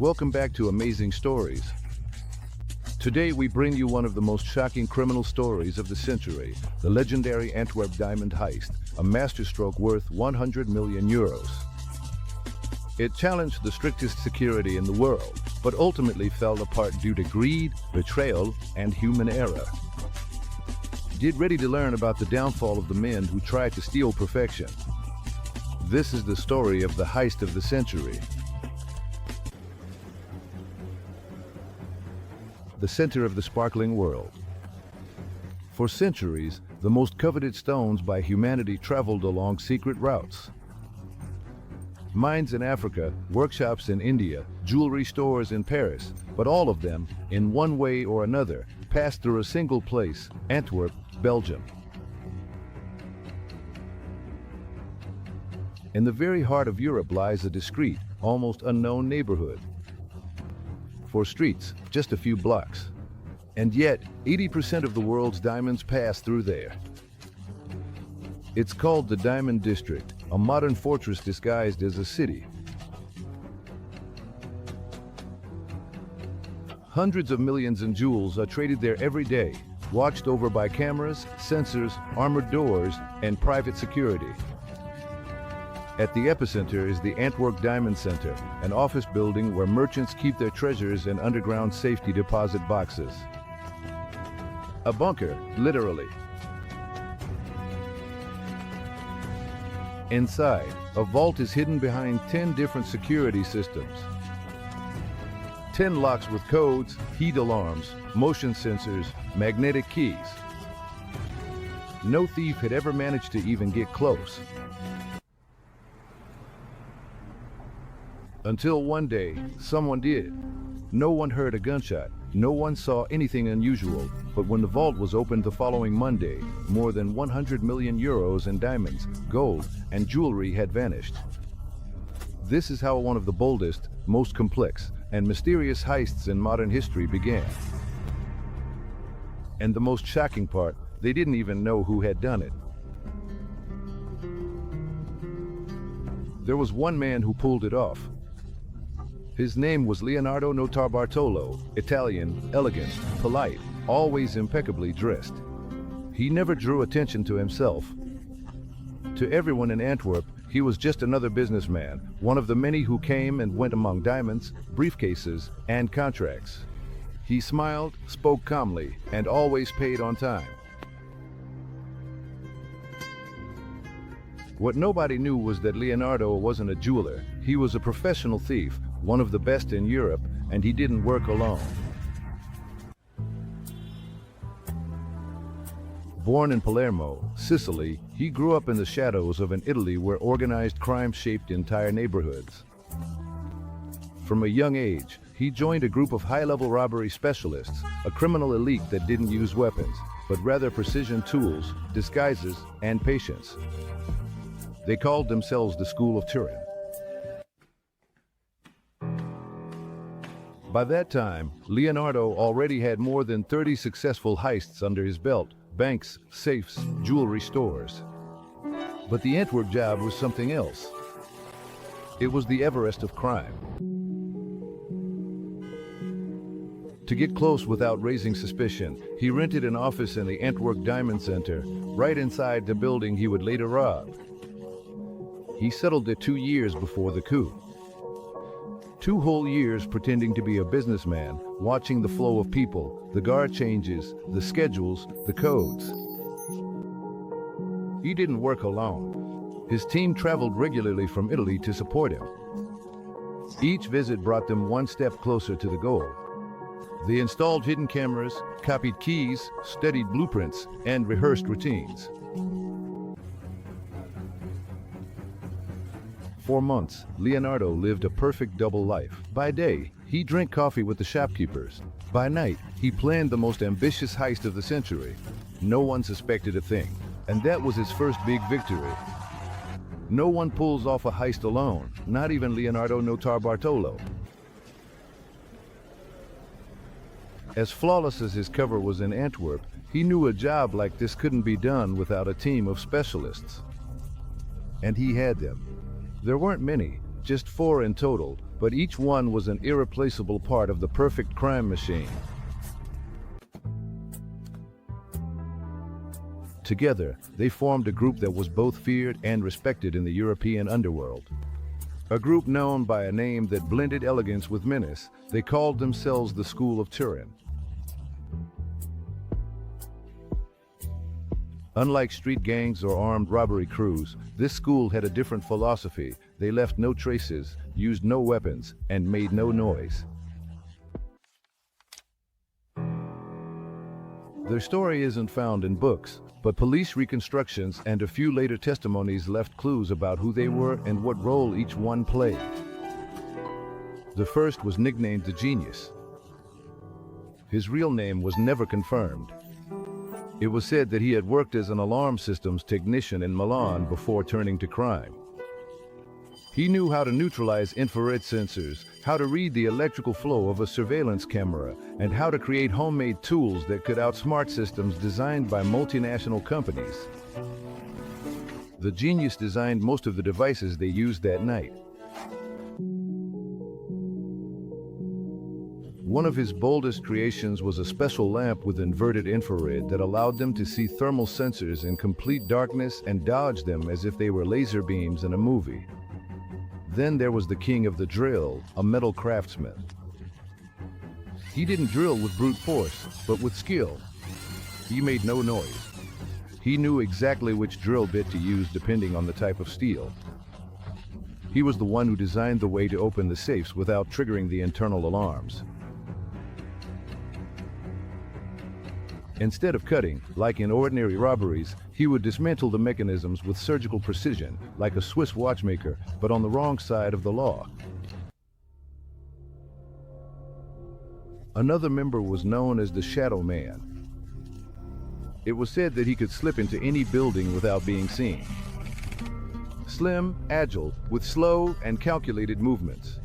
Welcome back to Amazing Stories. Today we bring you one of the most shocking criminal stories of the century, the legendary Antwerp diamond heist, a masterstroke worth 100 million euros. It challenged the strictest security in the world, but ultimately fell apart due to greed, betrayal, and human error. Get ready to learn about the downfall of the men who tried to steal perfection. This is the story of the heist of the century. The center of the sparkling world. For centuries, the most coveted stones by humanity traveled along secret routes. Mines in Africa, workshops in India, jewelry stores in Paris, but all of them, in one way or another, passed through a single place, Antwerp, Belgium. In the very heart of Europe lies a discreet, almost unknown neighborhood. For streets, just a few blocks. And yet, 80% of the world's diamonds pass through there. It's called the Diamond District, a modern fortress disguised as a city. Hundreds of millions in jewels are traded there every day, watched over by cameras, sensors, armored doors, and private security. At the epicenter is the Antwerp Diamond Center, an office building where merchants keep their treasures in underground safety deposit boxes. A bunker, literally. Inside, a vault is hidden behind 10 different security systems. 10 locks with codes, heat alarms, motion sensors, magnetic keys. No thief had ever managed to even get close. Until one day, someone did. No one heard a gunshot, no one saw anything unusual, but when the vault was opened the following Monday, more than 100 million euros in diamonds, gold, and jewelry had vanished. This is how one of the boldest, most complex, and mysterious heists in modern history began. And the most shocking part, they didn't even know who had done it. There was one man who pulled it off. His name was Leonardo Notarbartolo, Italian, elegant, polite, always impeccably dressed. He never drew attention to himself. To everyone in Antwerp, he was just another businessman, one of the many who came and went among diamonds, briefcases, and contracts. He smiled, spoke calmly, and always paid on time. What nobody knew was that Leonardo wasn't a jeweler. He was a professional thief, one of the best in Europe, and he didn't work alone. Born in Palermo, Sicily, he grew up in the shadows of an Italy where organized crime shaped entire neighborhoods. From a young age, he joined a group of high-level robbery specialists, a criminal elite that didn't use weapons, but rather precision tools, disguises, and patience. They called themselves the School of Turin. By that time, Leonardo already had more than 30 successful heists under his belt, banks, safes, jewelry stores. But the Antwerp job was something else. It was the Everest of crime. To get close without raising suspicion, he rented an office in the Antwerp Diamond Center, right inside the building he would later rob. He settled there 2 years before the coup. 2 whole years pretending to be a businessman, watching the flow of people, the guard changes, the schedules, the codes. He didn't work alone. His team traveled regularly from Italy to support him. Each visit brought them one step closer to the goal. They installed hidden cameras, copied keys, studied blueprints, and rehearsed routines. For months, Leonardo lived a perfect double life. By day, he drank coffee with the shopkeepers. By night, he planned the most ambitious heist of the century. No one suspected a thing, and that was his first big victory. No one pulls off a heist alone, not even Leonardo Notarbartolo. As flawless as his cover was in Antwerp, he knew a job like this couldn't be done without a team of specialists. And he had them. There weren't many, just 4 in total, but each one was an irreplaceable part of the perfect crime machine. Together, they formed a group that was both feared and respected in the European underworld. A group known by a name that blended elegance with menace. They called themselves the School of Turin. Unlike street gangs or armed robbery crews, this school had a different philosophy. They left no traces, used no weapons, and made no noise. Their story isn't found in books, but police reconstructions and a few later testimonies left clues about who they were and what role each one played. The first was nicknamed the Genius. His real name was never confirmed. It was said that he had worked as an alarm systems technician in Milan before turning to crime. He knew how to neutralize infrared sensors, how to read the electrical flow of a surveillance camera, and how to create homemade tools that could outsmart systems designed by multinational companies. The Genius designed most of the devices they used that night. One of his boldest creations was a special lamp with inverted infrared that allowed them to see thermal sensors in complete darkness and dodge them as if they were laser beams in a movie. Then there was the king of the drill, a metal craftsman. He didn't drill with brute force, but with skill. He made no noise. He knew exactly which drill bit to use depending on the type of steel. He was the one who designed the way to open the safes without triggering the internal alarms. Instead of cutting, like in ordinary robberies, he would dismantle the mechanisms with surgical precision, like a Swiss watchmaker, but on the wrong side of the law. Another member was known as the Shadow Man. It was said that he could slip into any building without being seen. Slim, agile, with slow and calculated movements.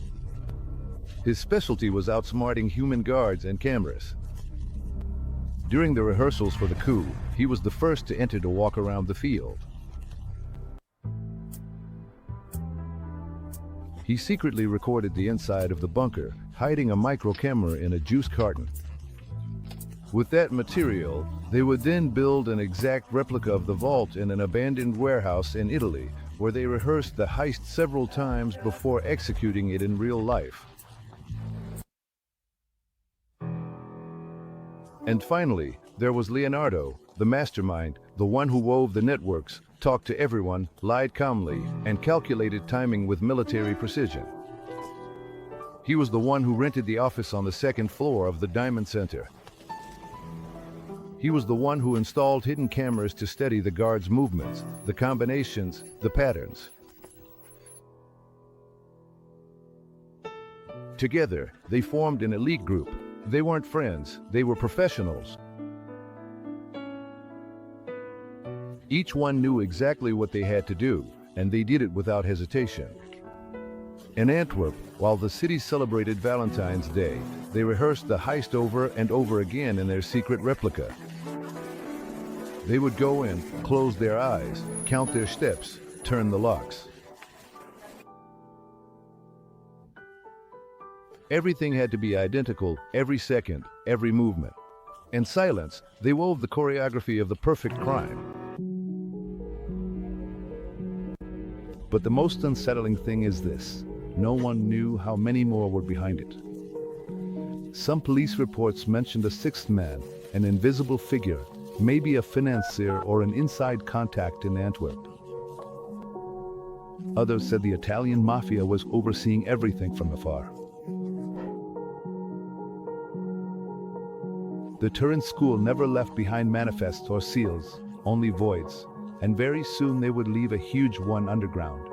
His specialty was outsmarting human guards and cameras. During the rehearsals for the coup, he was the first to enter to walk around the field. He secretly recorded the inside of the bunker, hiding a micro camera in a juice carton. With that material, they would then build an exact replica of the vault in an abandoned warehouse in Italy, where they rehearsed the heist several times before executing it in real life. And finally, there was Leonardo, the mastermind, the one who wove the networks, talked to everyone, lied calmly, and calculated timing with military precision. He was the one who rented the office on the second floor of the Diamond Center. He was the one who installed hidden cameras to study the guards' movements, the combinations, the patterns. Together, they formed an elite group. They weren't friends, they were professionals. Each one knew exactly what they had to do, and they did it without hesitation. In Antwerp, while the city celebrated Valentine's Day, they rehearsed the heist over and over again in their secret replica. They would go in, close their eyes, count their steps, turn the locks. Everything had to be identical, every second, every movement. In silence, they wove the choreography of the perfect crime. But the most unsettling thing is this: no one knew how many more were behind it. Some police reports mentioned a sixth man, an invisible figure, maybe a financier or an inside contact in Antwerp. Others said the Italian mafia was overseeing everything from afar. The Turin school never left behind manifests or seals, only voids, and very soon they would leave a huge one underground.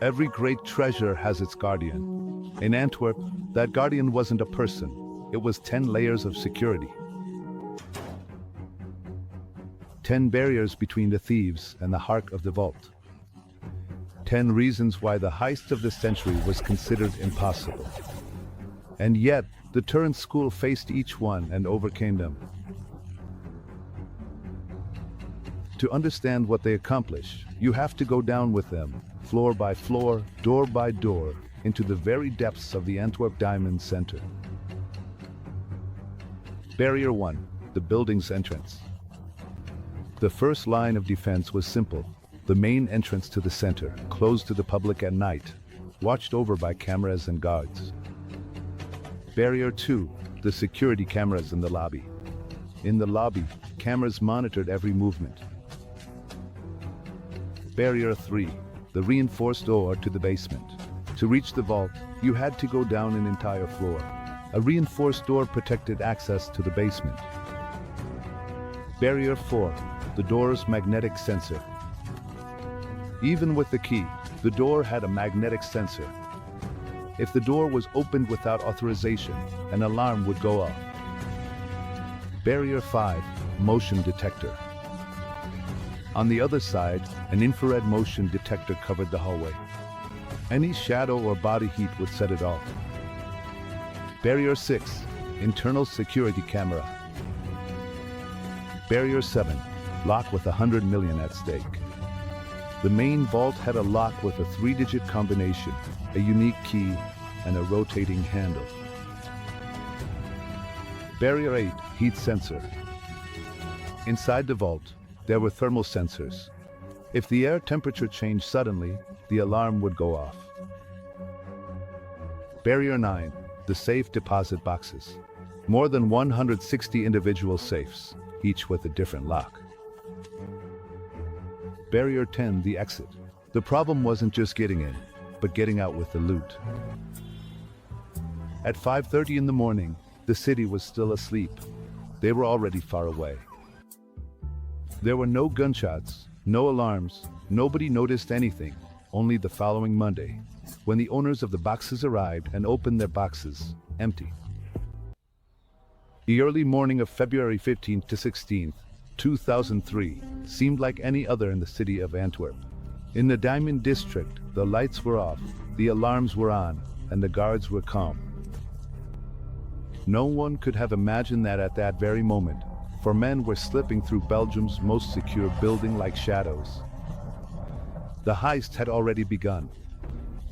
Every great treasure has its guardian. In Antwerp, that guardian wasn't a person, it was 10 layers of security. 10 barriers between the thieves and the heart of the vault. 10 reasons why the heist of the century was considered impossible. And yet, the Turin school faced each one and overcame them. To understand what they accomplished, you have to go down with them, floor by floor, door by door, into the very depths of the Antwerp Diamond Center. Barrier 1, the building's entrance. The first line of defense was simple. The main entrance to the center, closed to the public at night, watched over by cameras and guards. Barrier 2, the security cameras in the lobby. In the lobby, cameras monitored every movement. Barrier 3, the reinforced door to the basement. To reach the vault, you had to go down an entire floor. A reinforced door protected access to the basement. Barrier 4, the door's magnetic sensor. Even with the key, the door had a magnetic sensor. If the door was opened without authorization, an alarm would go off. Barrier 5, motion detector. On the other side, an infrared motion detector covered the hallway. Any shadow or body heat would set it off. Barrier 6, internal security camera. Barrier 7, lock with 100 million at stake. The main vault had a lock with a 3-digit combination, a unique key, and a rotating handle. Barrier 8, heat sensor. Inside the vault, there were thermal sensors. If the air temperature changed suddenly, the alarm would go off. Barrier 9, the safe deposit boxes. More than 160 individual safes, each with a different lock. Barrier 10, the exit. The problem wasn't just getting in, but getting out with the loot. At 5:30 in the morning, the city was still asleep. They were already far away. There were no gunshots, no alarms, nobody noticed anything, only the following Monday, when the owners of the boxes arrived and opened their boxes, empty. The early morning of February 15th to 16th, 2003, seemed like any other in the city of Antwerp. In the Diamond District, the lights were off, the alarms were on, and the guards were calm. No one could have imagined that at that very moment, for men were slipping through Belgium's most secure building like shadows. The heist had already begun.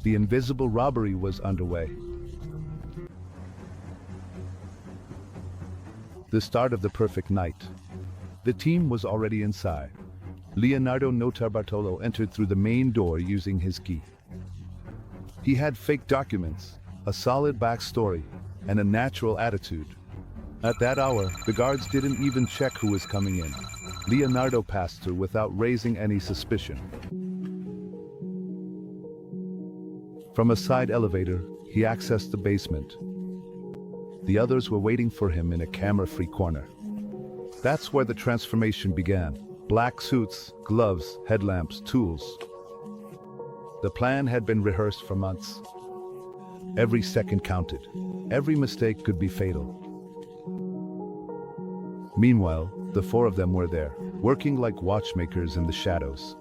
The invisible robbery was underway. The start of the perfect night. The team was already inside. Leonardo Notarbartolo entered through the main door using his key. He had fake documents, a solid backstory, and a natural attitude. At that hour, the guards didn't even check who was coming in. Leonardo passed through without raising any suspicion. From a side elevator, he accessed the basement. The others were waiting for him in a camera-free corner. That's where the transformation began. Black suits, gloves, headlamps, tools. The plan had been rehearsed for months. Every second counted. Every mistake could be fatal. Meanwhile, the four of them were there, working like watchmakers in the shadows.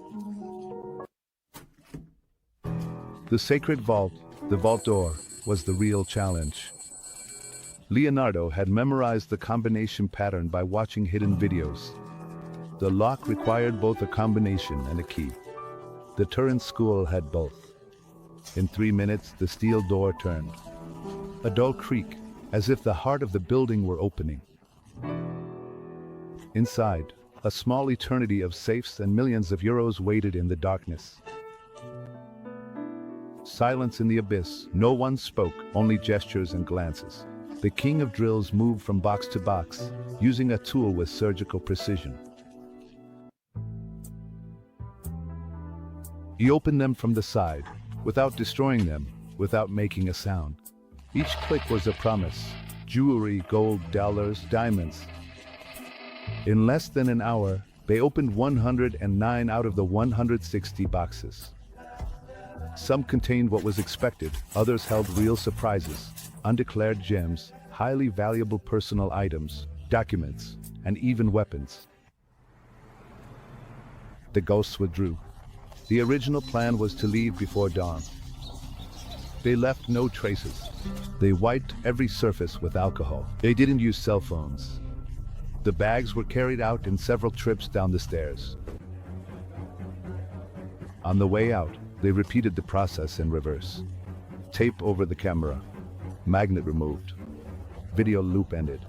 The sacred vault, the vault door, was the real challenge. Leonardo had memorized the combination pattern by watching hidden videos. The lock required both a combination and a key. The Turin school had both. In 3 minutes, the steel door turned. A dull creak, as if the heart of the building were opening. Inside, a small eternity of safes and millions of euros waited in the darkness. Silence in the abyss. No one spoke, only gestures and glances. The king of drills moved from box to box, using a tool with surgical precision. He opened them from the side, without destroying them, without making a sound. Each click was a promise. Jewelry, gold, dollars, diamonds. In less than an hour, they opened 109 out of the 160 boxes. Some contained what was expected, others held real surprises, undeclared gems, highly valuable personal items, documents, and even weapons. The ghosts withdrew. The original plan was to leave before dawn. They left no traces. They wiped every surface with alcohol. They didn't use cell phones. The bags were carried out in several trips down the stairs. On the way out, They repeated the process in reverse. Tape over the camera. Magnet removed. Video loop ended.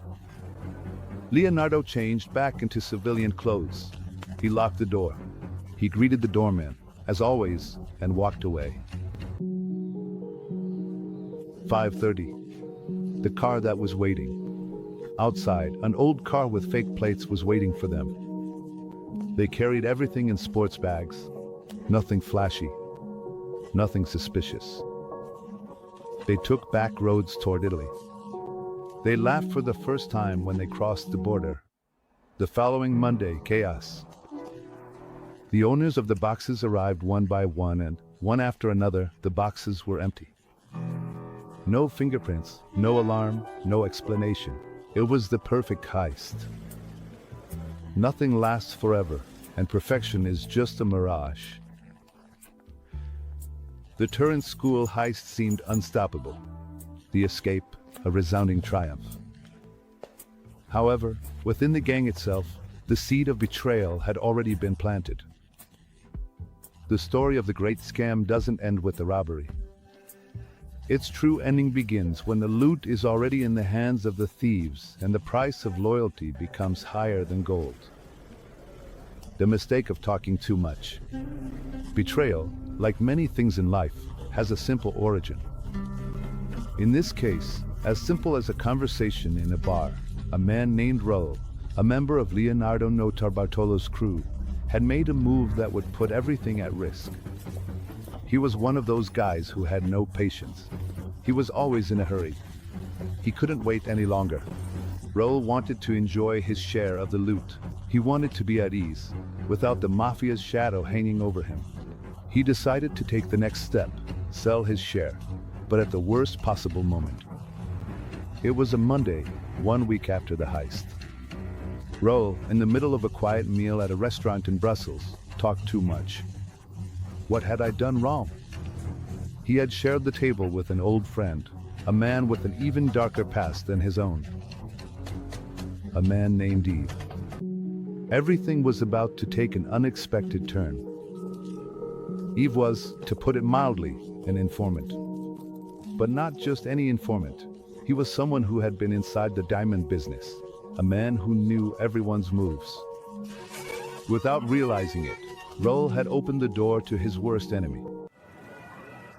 Leonardo changed back into civilian clothes. He locked the door. He greeted the doorman, as always, and walked away. 5:30. The car that was waiting. Outside, an old car with fake plates was waiting for them. They carried everything in sports bags. Nothing flashy. Nothing suspicious. They took back roads toward Italy. They laughed for the first time when they crossed the border. The following Monday, chaos. The owners of the boxes arrived one by one, and one after another, the boxes were empty. No fingerprints, no alarm, no explanation. It was the perfect heist. Nothing lasts forever, and perfection is just a mirage. The Turin school heist seemed unstoppable. The escape, a resounding triumph. However, within the gang itself, the seed of betrayal had already been planted. The story of the great scam doesn't end with the robbery. Its true ending begins when the loot is already in the hands of the thieves and the price of loyalty becomes higher than gold. The mistake of talking too much. Betrayal, like many things in life, has a simple origin. In this case, as simple as a conversation in a bar, a man named Raul, a member of Leonardo Notarbartolo's crew, had made a move that would put everything at risk. He was one of those guys who had no patience. He was always in a hurry. He couldn't wait any longer. Raul wanted to enjoy his share of the loot. He wanted to be at ease, without the mafia's shadow hanging over him. He decided to take the next step, sell his share, but at the worst possible moment. It was a Monday, 1 week after the heist. Raul, in the middle of a quiet meal at a restaurant in Brussels, talked too much. What had I done wrong? He had shared the table with an old friend, a man with an even darker past than his own. A man named Yves. Everything was about to take an unexpected turn. Yves was, to put it mildly, an informant. But not just any informant. He was someone who had been inside the diamond business, a man who knew everyone's moves. Without realizing it, Raul had opened the door to his worst enemy.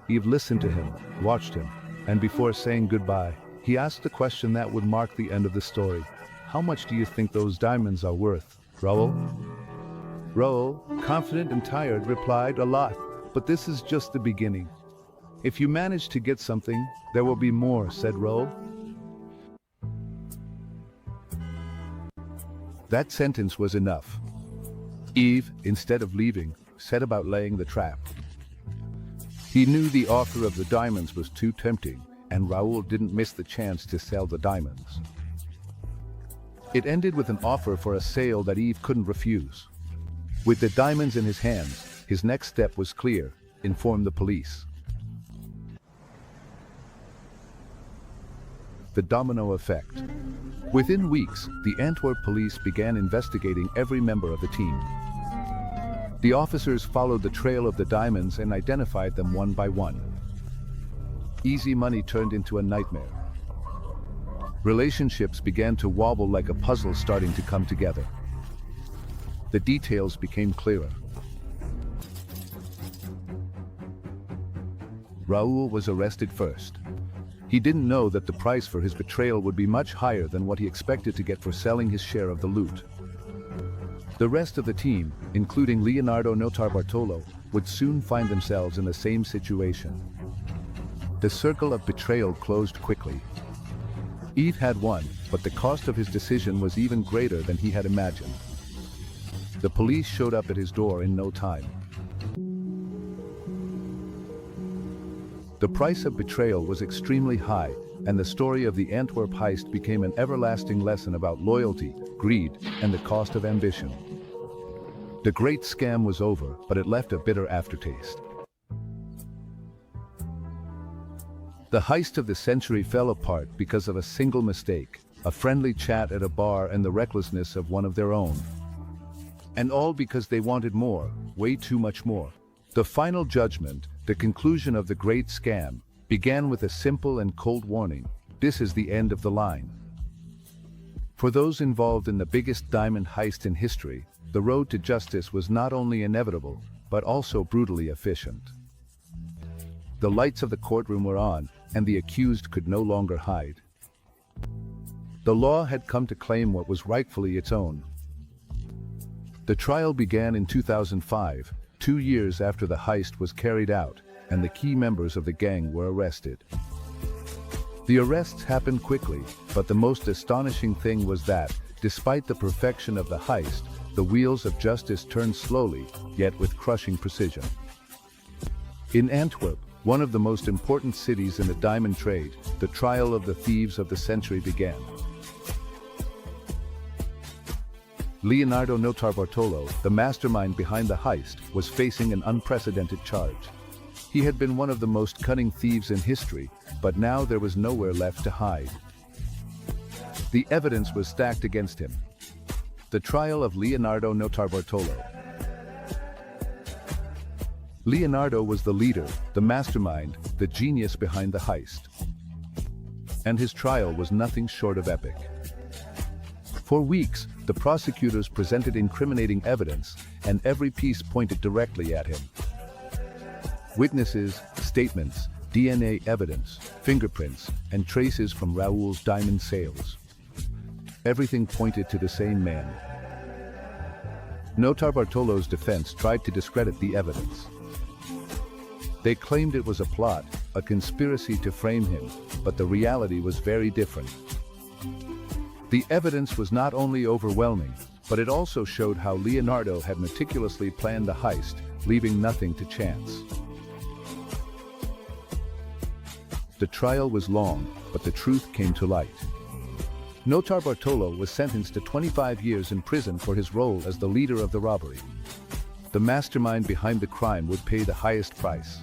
Yves listened to him, watched him, and before saying goodbye, he asked the question that would mark the end of the story. How much do you think those diamonds are worth, Raul? Raul, confident and tired, replied, a lot, but this is just the beginning. If you manage to get something, there will be more, said Raul. That sentence was enough. Yves, instead of leaving, set about laying the trap. He knew the offer of the diamonds was too tempting, and Raul didn't miss the chance to sell the diamonds. It ended with an offer for a sale that Yves couldn't refuse. With the diamonds in his hands, his next step was clear: inform the police. The domino effect. Within weeks, the Antwerp police began investigating every member of the team. The officers followed the trail of the diamonds and identified them one by one. Easy money turned into a nightmare. Relationships began to wobble like a puzzle starting to come together. The details became clearer. Raul was arrested first. He didn't know that the price for his betrayal would be much higher than what he expected to get for selling his share of the loot. The rest of the team, including Leonardo Notarbartolo, would soon find themselves in the same situation. The circle of betrayal closed quickly. Yves had won, but the cost of his decision was even greater than he had imagined. The police showed up at his door in no time. The price of betrayal was extremely high, and the story of the Antwerp heist became an everlasting lesson about loyalty, greed, and the cost of ambition. The great scam was over, but it left a bitter aftertaste. The heist of the century fell apart because of a single mistake, a friendly chat at a bar, and the recklessness of one of their own. And all because they wanted more, way too much more. The final judgment, the conclusion of the great scam, began with a simple and cold warning: this is the end of the line. For those involved in the biggest diamond heist in history, the road to justice was not only inevitable, but also brutally efficient. The lights of the courtroom were on, and the accused could no longer hide. The law had come to claim what was rightfully its own. The trial began in 2005, 2 years after the heist was carried out, and the key members of the gang were arrested. The arrests happened quickly, but the most astonishing thing was that, despite the perfection of the heist, the wheels of justice turned slowly, yet with crushing precision. In Antwerp, one of the most important cities in the diamond trade, the trial of the thieves of the century began. Leonardo Notarbartolo, the mastermind behind the heist, was facing an unprecedented charge. He had been one of the most cunning thieves in history, but now there was nowhere left to hide. The evidence was stacked against him. The trial of Leonardo Notarbartolo. Leonardo was the leader, the mastermind, the genius behind the heist. And his trial was nothing short of epic. For weeks, the prosecutors presented incriminating evidence, and every piece pointed directly at him. Witnesses, statements, DNA evidence, fingerprints, and traces from Raoul's diamond sales. Everything pointed to the same man. Notarbartolo's defense tried to discredit the evidence. They claimed it was a plot, a conspiracy to frame him, but the reality was very different. The evidence was not only overwhelming, but it also showed how Leonardo had meticulously planned the heist, leaving nothing to chance. The trial was long, but the truth came to light. Notarbartolo was sentenced to 25 years in prison for his role as the leader of the robbery. The mastermind behind the crime would pay the highest price.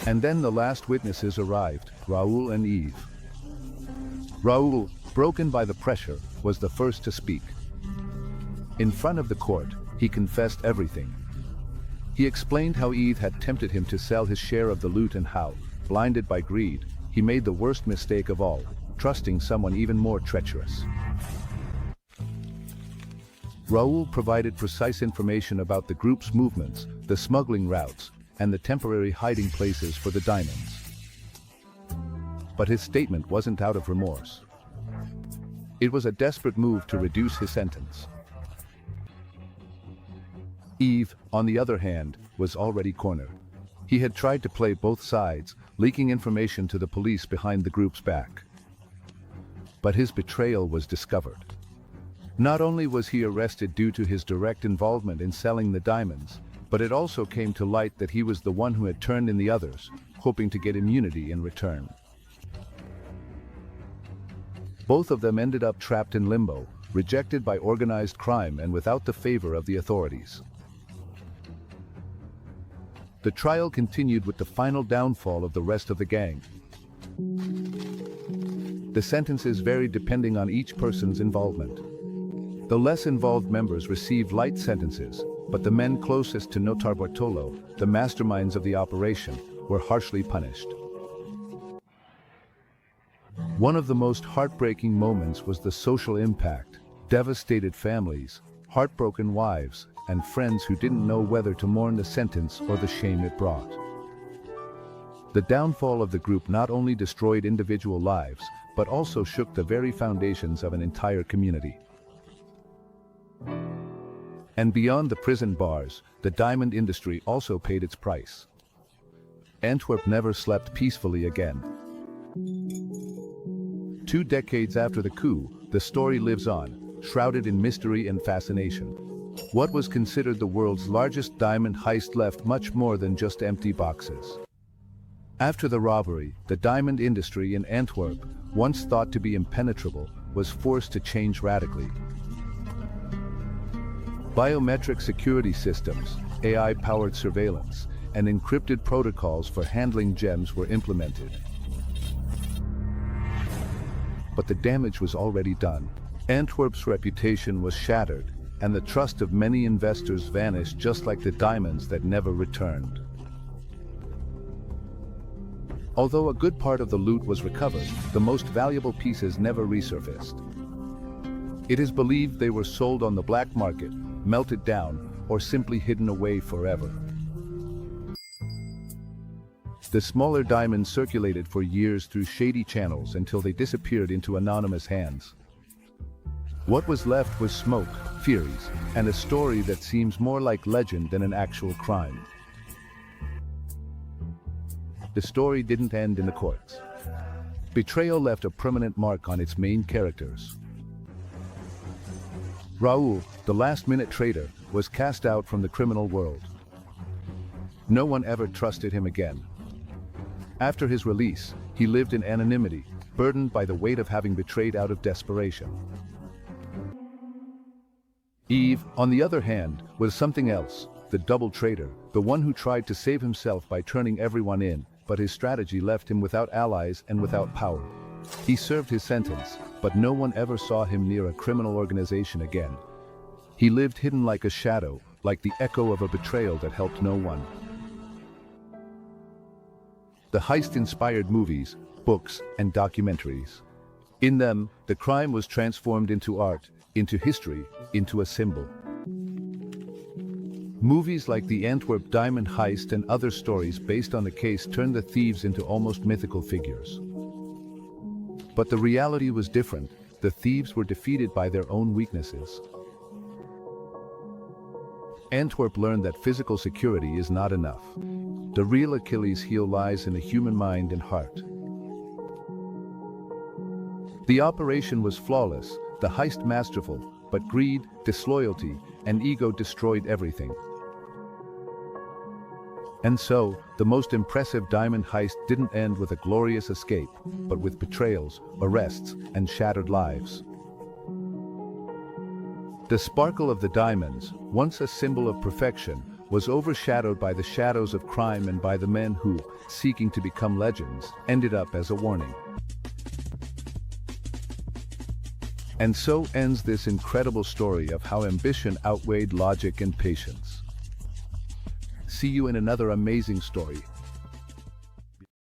And then the last witnesses arrived, Raoul and Eve. Raoul, broken by the pressure, was the first to speak. In front of the court, he confessed everything. He explained how Eve had tempted him to sell his share of the loot and how, blinded by greed, he made the worst mistake of all, trusting someone even more treacherous. Raoul provided precise information about the group's movements, the smuggling routes, and the temporary hiding places for the diamonds. But his statement wasn't out of remorse. It was a desperate move to reduce his sentence. Eve, on the other hand, was already cornered. He had tried to play both sides, leaking information to the police behind the group's back. But his betrayal was discovered. Not only was he arrested due to his direct involvement in selling the diamonds, but it also came to light that he was the one who had turned in the others, hoping to get immunity in return. Both of them ended up trapped in limbo, rejected by organized crime and without the favor of the authorities. The trial continued with the final downfall of the rest of the gang. The sentences varied depending on each person's involvement. The less involved members received light sentences, but the men closest to Notarbartolo, the masterminds of the operation, were harshly punished. One of the most heartbreaking moments was the social impact: devastated families, heartbroken wives, and friends who didn't know whether to mourn the sentence or the shame it brought. The downfall of the group not only destroyed individual lives, but also shook the very foundations of an entire community. And beyond the prison bars, the diamond industry also paid its price. Antwerp never slept peacefully again. 2 decades after the coup, the story lives on, shrouded in mystery and fascination. What was considered the world's largest diamond heist left much more than just empty boxes. After the robbery, the diamond industry in Antwerp, once thought to be impenetrable, was forced to change radically. Biometric security systems, AI-powered surveillance, and encrypted protocols for handling gems were implemented. But the damage was already done. Antwerp's reputation was shattered, and the trust of many investors vanished just like the diamonds that never returned. Although a good part of the loot was recovered, the most valuable pieces never resurfaced. It is believed they were sold on the black market, melted down, or simply hidden away forever. The smaller diamonds circulated for years through shady channels until they disappeared into anonymous hands. What was left was smoke, theories, and a story that seems more like legend than an actual crime. The story didn't end in the courts. Betrayal left a permanent mark on its main characters. Raoul, the last-minute traitor, was cast out from the criminal world. No one ever trusted him again. After his release, he lived in anonymity, burdened by the weight of having betrayed out of desperation. Yves, on the other hand, was something else, the double traitor, the one who tried to save himself by turning everyone in, but his strategy left him without allies and without power. He served his sentence, but no one ever saw him near a criminal organization again. He lived hidden like a shadow, like the echo of a betrayal that helped no one. The Heist inspired movies, books, and documentaries. In them, the crime was transformed into art, into history, into a symbol. Movies like the Antwerp Diamond Heist and other stories based on the case turned the thieves into almost mythical figures. But the reality was different. The thieves were defeated by their own weaknesses. Antwerp learned that physical security is not enough. The real Achilles heel lies in the human mind and heart. The operation was flawless, the heist masterful, but greed, disloyalty, and ego destroyed everything. And so, the most impressive diamond heist didn't end with a glorious escape, but with betrayals, arrests, and shattered lives. The sparkle of the diamonds, once a symbol of perfection, was overshadowed by the shadows of crime and by the men who, seeking to become legends, ended up as a warning. And so ends this incredible story of how ambition outweighed logic and patience. See you in another amazing story.